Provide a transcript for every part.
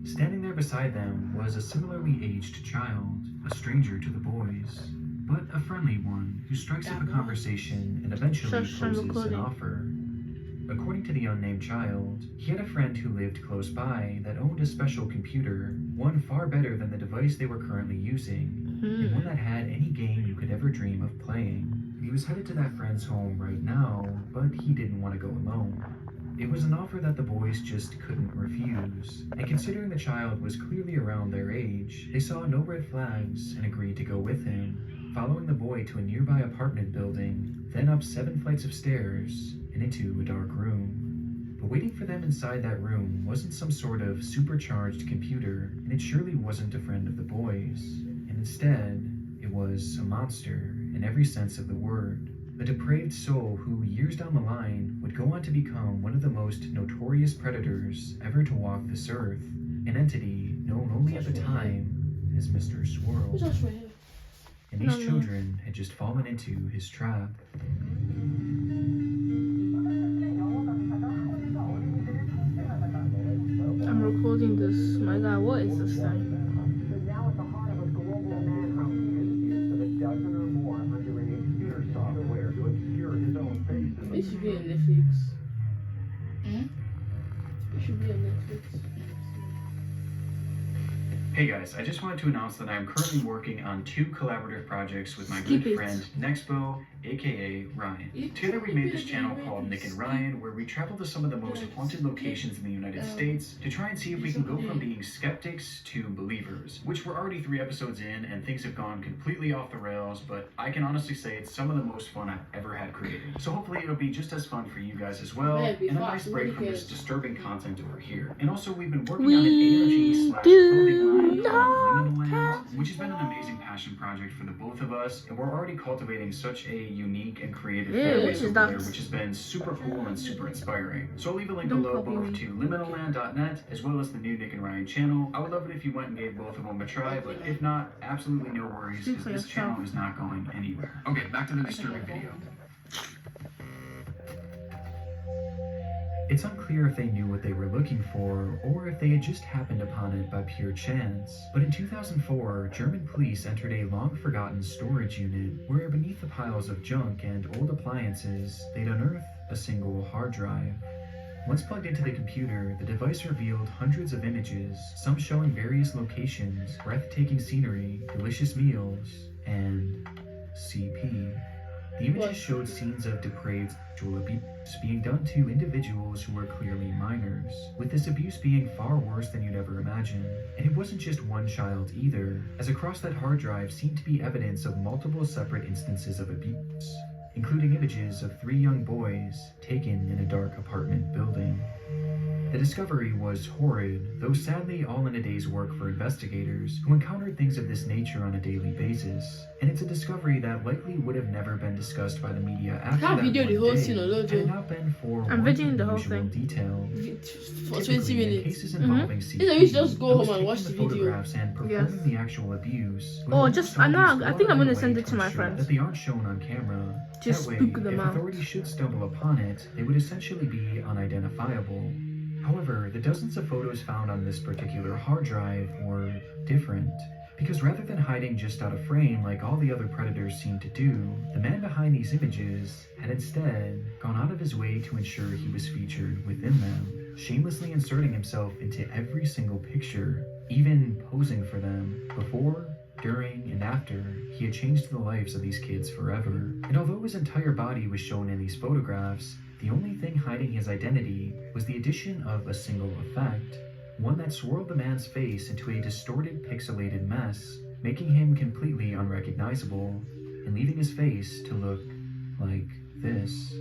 Standing there beside them was a similarly aged child, a stranger to the boys, but a friendly one who strikes up a conversation and eventually poses an offer. According to the unnamed child, he had a friend who lived close by that owned a special computer, one far better than the device they were currently using, and one that had any game you could ever dream of playing. He was headed to that friend's home right now, but he didn't want to go alone. It was an offer that the boys just couldn't refuse, and considering the child was clearly around their age, they saw no red flags and agreed to go with him, following the boy to a nearby apartment building, then up 7 flights of stairs and into a dark room. But waiting for them inside that room wasn't some sort of supercharged computer, and it surely wasn't a friend of the boys, and instead, it was a monster in every sense of the word. A depraved soul who, years down the line, would go on to become one of the most notorious predators ever to walk this earth, an entity known only at the time as Mr.Swirl. And these children had just fallen into his trap. I'm recording this. My God, what is this thing? It should be on Netflix. It should be on Netflix. Hey guys, I just wanted to announce that I am currently working on 2 collaborative projects with my good friend Nexpo, aka Ryan. Together we made this channel called Nick and Ryan, where we travel to some of the most haunted locations in the United States to try and see if we can go from being skeptics to believers, which we're already 3 episodes in and things have gone completely off the rails, but I can honestly say it's some of the most fun I've ever had creating. So hopefully it'll be just as fun for you guys as well, and a nice break from this disturbing content over here. And also we've been working on an ARG/clothing line, which has been an amazing passion project for the both of us, and we're already cultivating such a unique and creative fan base over there, which has been super cool and super inspiring. So I'll leave a link below both to liminalland.net as well as the new Nick and Ryan channel. I would love it if you went and gave both of them a try, but if not, absolutely no worries, because this channel is not going anywhere. Okay, back to the disturbing video. It's unclear if they knew what they were looking for, or if they had just happened upon it by pure chance. But in 2004, German police entered a long-forgotten storage unit, where beneath the piles of junk and old appliances, they'd unearthed a single hard drive. Once plugged into the computer, the device revealed hundreds of images, some showing various locations, breathtaking scenery, delicious meals, and CP. The images showed scenes of depraved sexual abuse being done to individuals who were clearly minors, with this abuse being far worse than you'd ever imagine. And it wasn't just one child either, as across that hard drive seemed to be evidence of multiple separate instances of abuse, including images of 3 young boys taken in a dark apartment building. The discovery was horrid, though sadly all in a day's work for investigators who encountered things of this nature on a daily basis. And it's a discovery that likely would have never been discussed by the media after that one day, had it not been for one unusual detail. For 20 minutes. Cases involving CP, just go home and watch the video. Photographs and performing the actual abuse. Oh, just I think I'm gonna send it to my friends. That they aren't shown on camera. Just that way, spook them if out. authorities should stumble upon it, they would essentially be unidentifiable. However, the dozens of photos found on this particular hard drive were different, because rather than hiding just out of frame like all the other predators seemed to do, the man behind these images had instead gone out of his way to ensure he was featured within them, shamelessly inserting himself into every single picture, even posing for them, before, during, and after he had changed the lives of these kids forever. And although his entire body was shown in these photographs, the only thing hiding his identity was the addition of a single effect, one that swirled the man's face into a distorted, pixelated mess, making him completely unrecognizable, and leaving his face to look like this.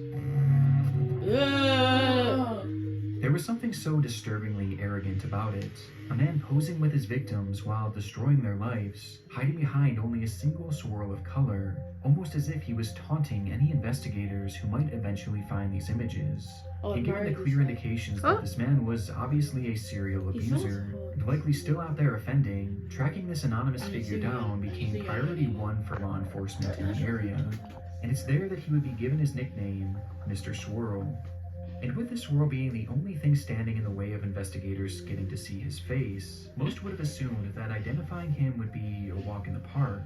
There was something so disturbingly arrogant about it. A man posing with his victims while destroying their lives, hiding behind only a single swirl of color, almost as if he was taunting any investigators who might eventually find these images. And given the clear indications that this man was obviously a serial abuser, and likely still out there offending, tracking this anonymous figure down became priority 1 for law enforcement in the area. And it's there that he would be given his nickname, Mr. Swirl. And with the swirl being the only thing standing in the way of investigators getting to see his face, most would have assumed that identifying him would be a walk in the park.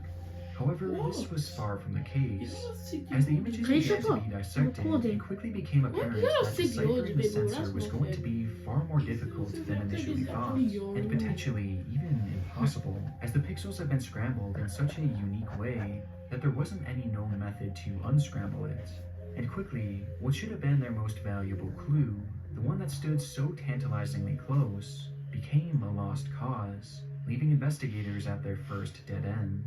However, this was far from the case. As the images began to be dissected, it quickly became apparent that deciphering the sensor was going to be far more difficult than initially thought, and potentially even impossible, as the pixels had been scrambled in such a unique way that there wasn't any known method to unscramble it. And quickly, what should have been their most valuable clue, the one that stood so tantalizingly close, became a lost cause, leaving investigators at their first dead end.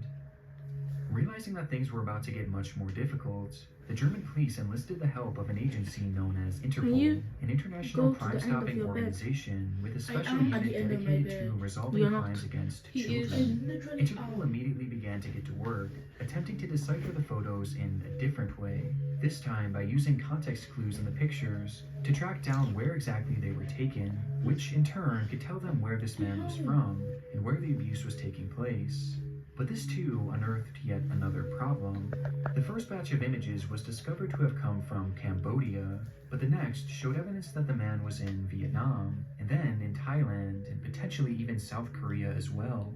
Realizing that things were about to get much more difficult, the German police enlisted the help of an agency known as Interpol, an international crime-stopping organization with a special unit dedicated to resolving crimes against children. Interpol immediately began to get to work, attempting to decipher the photos in a different way, this time by using context clues in the pictures to track down where exactly they were taken, which in turn could tell them where this man was from and where the abuse was taking place. But this too unearthed yet another problem. The first batch of images was discovered to have come from Cambodia, but the next showed evidence that the man was in Vietnam, and then in Thailand, and potentially even South Korea as well.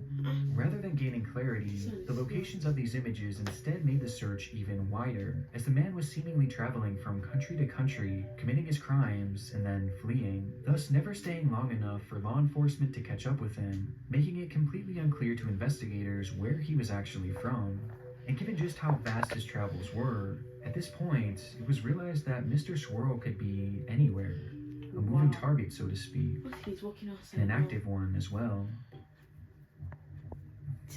Rather than gaining clarity, the locations of these images instead made the search even wider, as the man was seemingly traveling from country to country, committing his crimes and then fleeing, thus never staying long enough for law enforcement to catch up with him, making it completely unclear to investigators where he was actually from. And given just how vast his travels were, at this point, it was realized that Mr.Swirl could be anywhere, a moving target, so to speak, and an active one as well.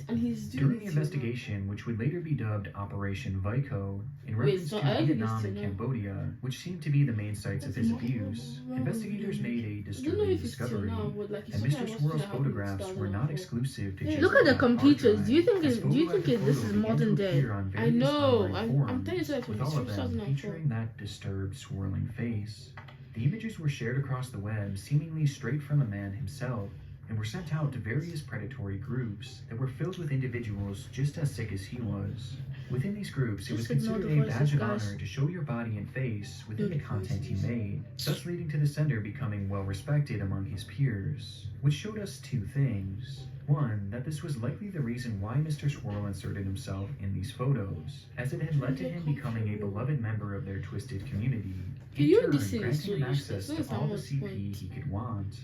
During the investigation, which would later be dubbed Operation Vico, in reference to Vietnam and Cambodia, which seemed to be the main sites of his abuse, investigators made a disturbing discovery, and Mr. Swirl's photographs were not exclusive to just Look at the hard computers. drive, Do you think as this photographic is photos modern began to day? appear on I various know. online I'm forums, telling you that with all of them featuring that disturbed, swirling face. The images were shared across the web seemingly straight from the man himself, and were sent out to various predatory groups that were filled with individuals just as sick as he was. Within these groups, it was Just ignore considered the a badge of voices, guys. honor to show your body and face within the Good content you voices. made, thus leading to the sender becoming well respected among his peers, which showed us two things. One, that this was likely the reason why Mr. Swirl inserted himself in these photos, as it had led to him becoming a beloved member of their twisted community, Can in you turn listen granting him to access this? to all the That's CP point. he could want.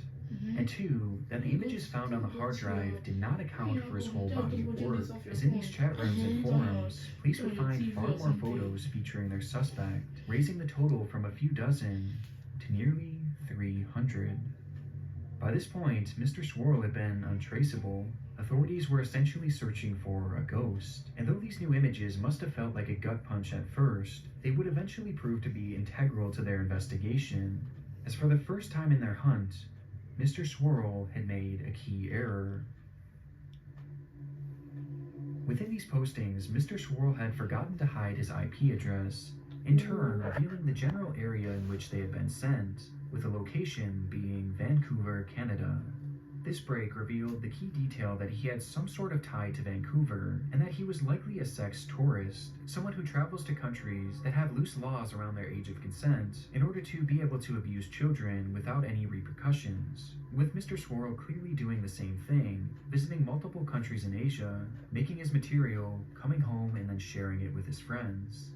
And two, that the images found on the hard drive did not account for his whole body of work, as in these chat rooms and forums, police would find far more photos featuring their suspect, raising the total from a few dozen to nearly 300. By this point, Mr. Swirl had been untraceable. Authorities were essentially searching for a ghost, and though these new images must have felt like a gut punch at first, they would eventually prove to be integral to their investigation, as for the first time in their hunt, Mr. Swirl had made a key error. Within these postings, Mr. Swirl had forgotten to hide his IP address, in turn revealing the general area in which they had been sent, with the location being Vancouver, Canada. This break revealed the key detail that he had some sort of tie to Vancouver, and that he was likely a sex tourist, someone who travels to countries that have loose laws around their age of consent in order to be able to abuse children without any repercussions, with Mr. Swirl clearly doing the same thing, visiting multiple countries in Asia, making his material, coming home, and then sharing it with his friends.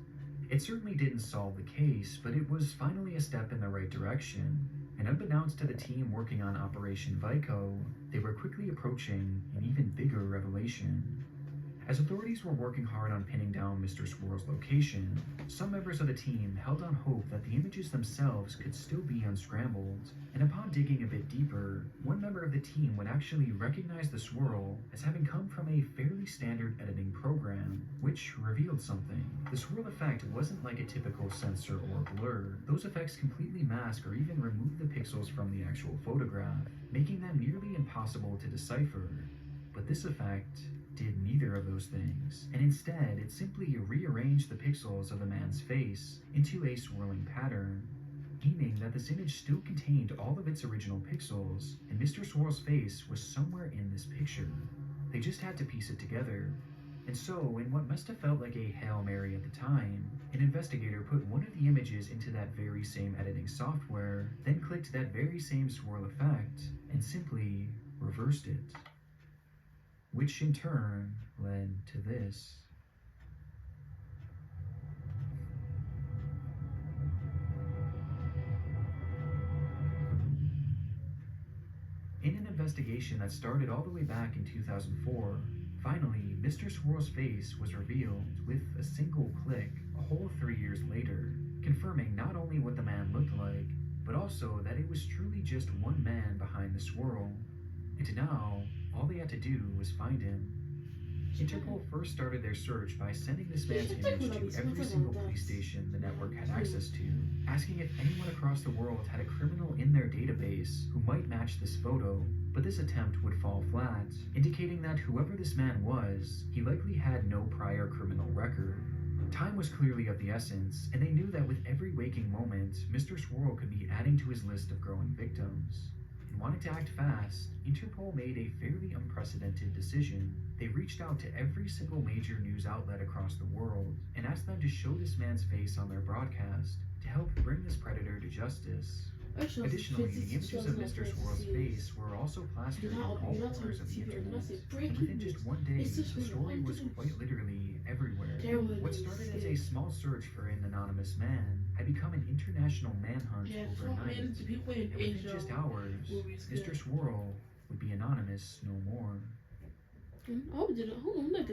It certainly didn't solve the case, but it was finally a step in the right direction, and unbeknownst to the team working on Operation Vico, they were quickly approaching an even bigger revelation. As authorities were working hard on pinning down Mr. Swirl's location, some members of the team held on hope that the images themselves could still be unscrambled, and upon digging a bit deeper, one member of the team would actually recognize the swirl as having come from a fairly standard editing program, which revealed something. The swirl effect wasn't like a typical sensor or blur. Those effects completely mask or even remove the pixels from the actual photograph, making them nearly impossible to decipher. But this effect did neither of those things, and instead it simply rearranged the pixels of the man's face into a swirling pattern, meaning that this image still contained all of its original pixels, and Mr. Swirl's face was somewhere in this picture. They just had to piece it together. And so, in what must have felt like a Hail Mary at the time, an investigator put one of the images into that very same editing software, then clicked that very same swirl effect, and simply reversed it. Which in turn led to this. In an investigation that started all the way back in 2004, finally, Mr.Swirl's face was revealed with a single click a whole 3 years later, confirming not only what the man looked like, but also that it was truly just one man behind the swirl. And now, all they had to do was find him. Interpol first started their search by sending this man's image to every single police station the network had access to, asking if anyone across the world had a criminal in their database who might match this photo, but this attempt would fall flat, indicating that whoever this man was, he likely had no prior criminal record. Time was clearly of the essence, and they knew that with every waking moment, Mr. Swirl could be adding to his list of growing victims. And wanting to act fast, Interpol made a fairly unprecedented decision. They reached out to every single major news outlet across the world and asked them to show this man's face on their broadcast to help bring this predator to justice. Additionally, the images of Mr. Swirl's face were also plastered in all corners of the internet, and within just one day, the story was quite literally everywhere. What started as a small search for an anonymous man had become an international manhunt overnight, and within just hours, Mr. Swirl would be anonymous no more.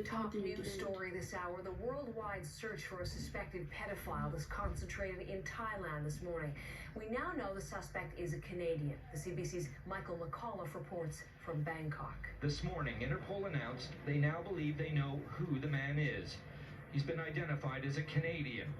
Top news story this hour. The worldwide search for a suspected pedophile is concentrated in Thailand this morning. We now know the suspect is a Canadian. The CBC's Michael McAuliffe reports from Bangkok. This morning, Interpol announced they now believe they know who the man is. He's been identified as a Canadian,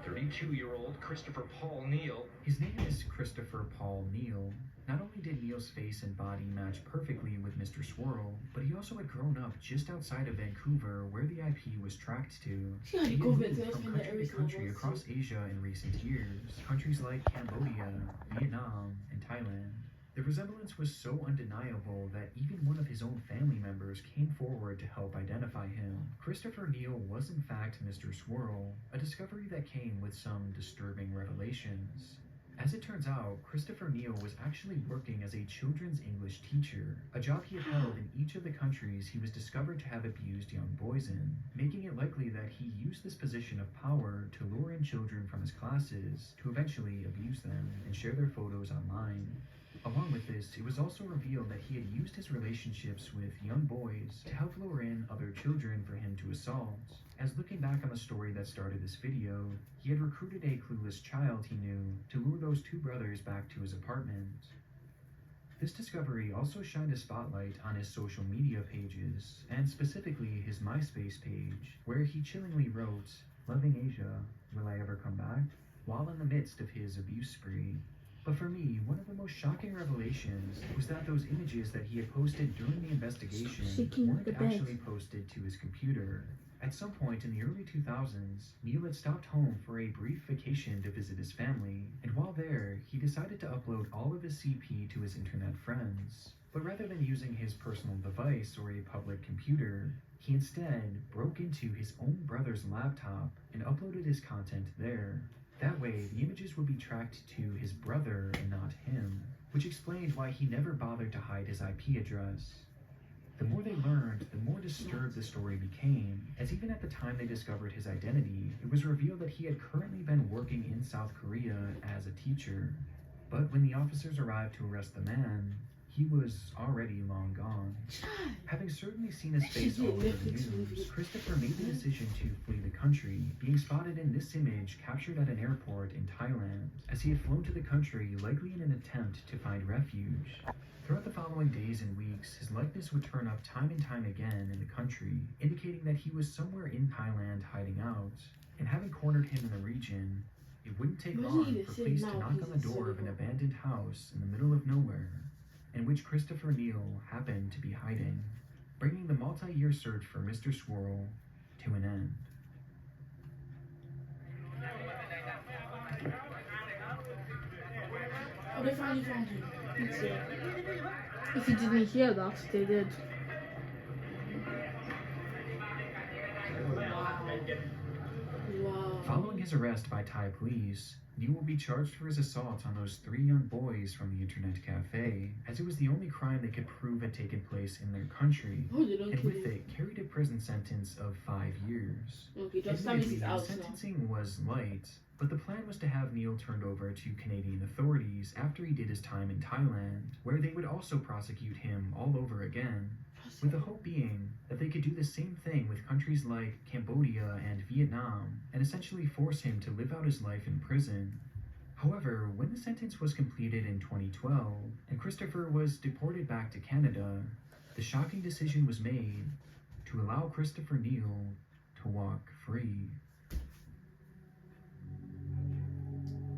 32-year-old Christopher Paul Neal. His name is Christopher Paul Neal. Not only did Neal's face and body match perfectly with Mr. Swirl, but he also had grown up just outside of Vancouver, where the IP was tracked to. He had moved from country to country across Asia in recent years, countries like Cambodia, Vietnam, and Thailand. The resemblance was so undeniable that even one of his own family members came forward to help identify him. Christopher Neal was in fact Mr. Swirl, a discovery that came with some disturbing revelations. As it turns out, Christopher Neal was actually working as a children's English teacher, a job he had held in each of the countries he was discovered to have abused young boys in, making it likely that he used this position of power to lure in children from his classes to eventually abuse them and share their photos online. Along with this, it was also revealed that he had used his relationships with young boys to help lure in other children for him to assault. As looking back on the story that started this video, he had recruited a clueless child he knew to lure those two brothers back to his apartment. This discovery also shined a spotlight on his social media pages, and specifically his MySpace page, where he chillingly wrote, "Loving Asia, will I ever come back?" while in the midst of his abuse spree. But for me, one of the most shocking revelations was that those images that he had posted during the investigation weren't actually posted to his computer. At some point in the early 2000s, Neal had stopped home for a brief vacation to visit his family, and while there, he decided to upload all of his CP to his internet friends. But rather than using his personal device or a public computer, he instead broke into his own brother's laptop and uploaded his content there. That way, the images would be tracked to his brother and not him, which explained why he never bothered to hide his IP address. The more they learned, the more disturbed the story became, as even at the time they discovered his identity, it was revealed that he had currently been working in South Korea as a teacher. But when the officers arrived to arrest the man, he was already long gone. Having certainly seen his face all over the news, Christopher made the decision to flee the country, being spotted in this image captured at an airport in Thailand, as he had flown to the country likely in an attempt to find refuge. Throughout the following days and weeks, his likeness would turn up time and time again in the country, indicating that he was somewhere in Thailand hiding out. And having cornered him in the region, it wouldn't take long for police to knock on the door of an abandoned house in the middle of nowhere, in which Christopher Neal happened to be hiding, bringing the multi-year search for Mr. Swirl to an end. Oh, they finally found him. If you didn't hear that, they did. his arrest by Thai police, Neil will be charged for his assault on those 3 young boys from the internet cafe, as it was the only crime they could prove had taken place in their country, and with it carried a prison sentence of 5 years. Admittedly, the sentencing was light, but the plan was to have Neil turned over to Canadian authorities after he did his time in Thailand, where they would also prosecute him all over again, with the hope being that they could do the same thing with countries like Cambodia and Vietnam, and essentially force him to live out his life in prison. However, when the sentence was completed in 2012, and Christopher was deported back to Canada, the shocking decision was made to allow Christopher Neil to walk free.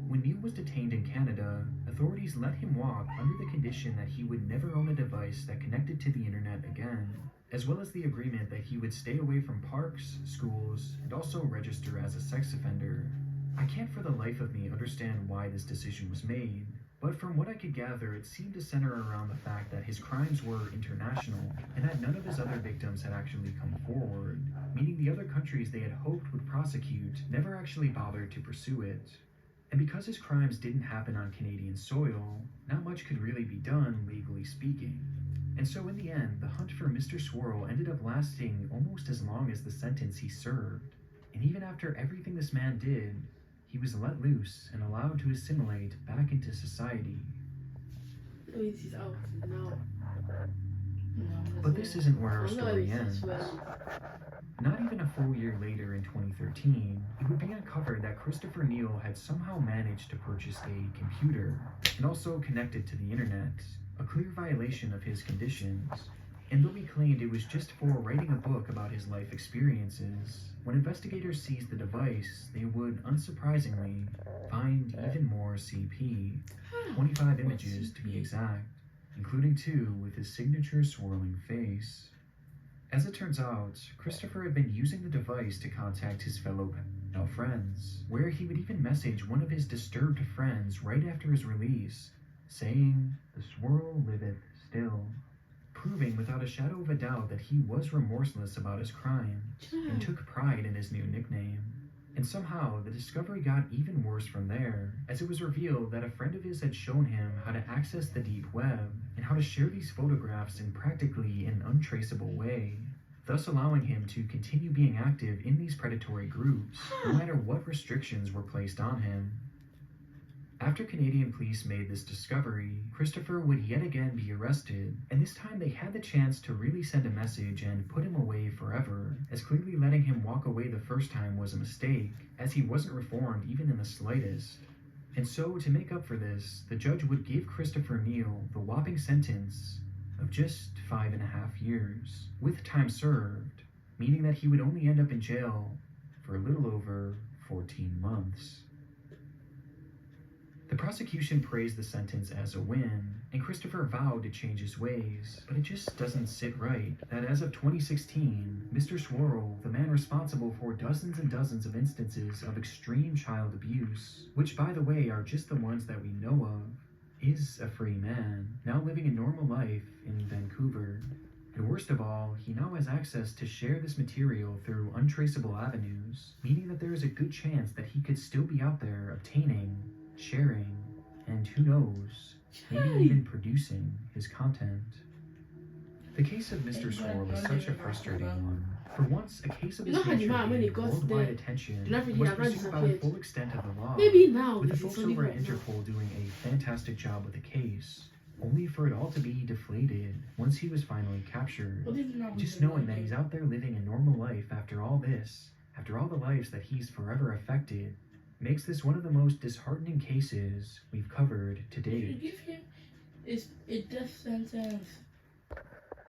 When Neil was detained in Canada, authorities let him walk under the condition that he would never own a device that connected to the internet again, as well as the agreement that he would stay away from parks, schools, and also register as a sex offender. I can't for the life of me understand why this decision was made, but from what I could gather, it seemed to center around the fact that his crimes were international, and that none of his other victims had actually come forward, meaning the other countries they had hoped would prosecute never actually bothered to pursue it. And because his crimes didn't happen on Canadian soil, not much could really be done, legally speaking. And so in the end, the hunt for Mr.Swirl ended up lasting almost as long as the sentence he served. And even after everything this man did, he was let loose and allowed to assimilate back into society. But this isn't where our story ends. Not even a full year later in 2013, it would be uncovered that Christopher Neil had somehow managed to purchase a computer and also connect it to the internet, a clear violation of his conditions. And though he claimed it was just for writing a book about his life experiences, when investigators seized the device, they would, unsurprisingly, find even more CP, 25 images to be exact, including 2 with his signature swirling face. As it turns out, Christopher had been using the device to contact his fellow friends, where he would even message one of his disturbed friends right after his release, saying, "The swirl liveth still," proving without a shadow of a doubt that he was remorseless about his crime, and took pride in his new nickname. And somehow, the discovery got even worse from there, as it was revealed that a friend of his had shown him how to access the deep web, and how to share these photographs in practically an untraceable way, thus allowing him to continue being active in these predatory groups, no matter what restrictions were placed on him. After Canadian police made this discovery, Christopher would yet again be arrested, and this time they had the chance to really send a message and put him away forever, as clearly letting him walk away the first time was a mistake, as he wasn't reformed even in the slightest. And so, to make up for this, the judge would give Christopher Neil the whopping sentence of just 5.5 years, with time served, meaning that he would only end up in jail for a little over 14 months. The prosecution praised the sentence as a win, and Christopher vowed to change his ways, but it just doesn't sit right that as of 2016, Mr.Swirl, the man responsible for dozens and dozens of instances of extreme child abuse, which by the way are just the ones that we know of, is a free man, now living a normal life in Vancouver. And worst of all, he now has access to share this material through untraceable avenues, meaning that there is a good chance that he could still be out there obtaining, sharing, and who knows, maybe even producing his content. The case of Mr.Swirl is such a frustrating one. For once, a case of this nature gained worldwide attention and was pursued by the full extent of the law, with the folks over at Interpol doing a fantastic job with the case, only for it all to be deflated once he was finally captured. Just knowing that he's out there living a normal life after all this, after all the lives that he's forever affected, makes this one of the most disheartening cases we've covered to date. Give him a death sentence.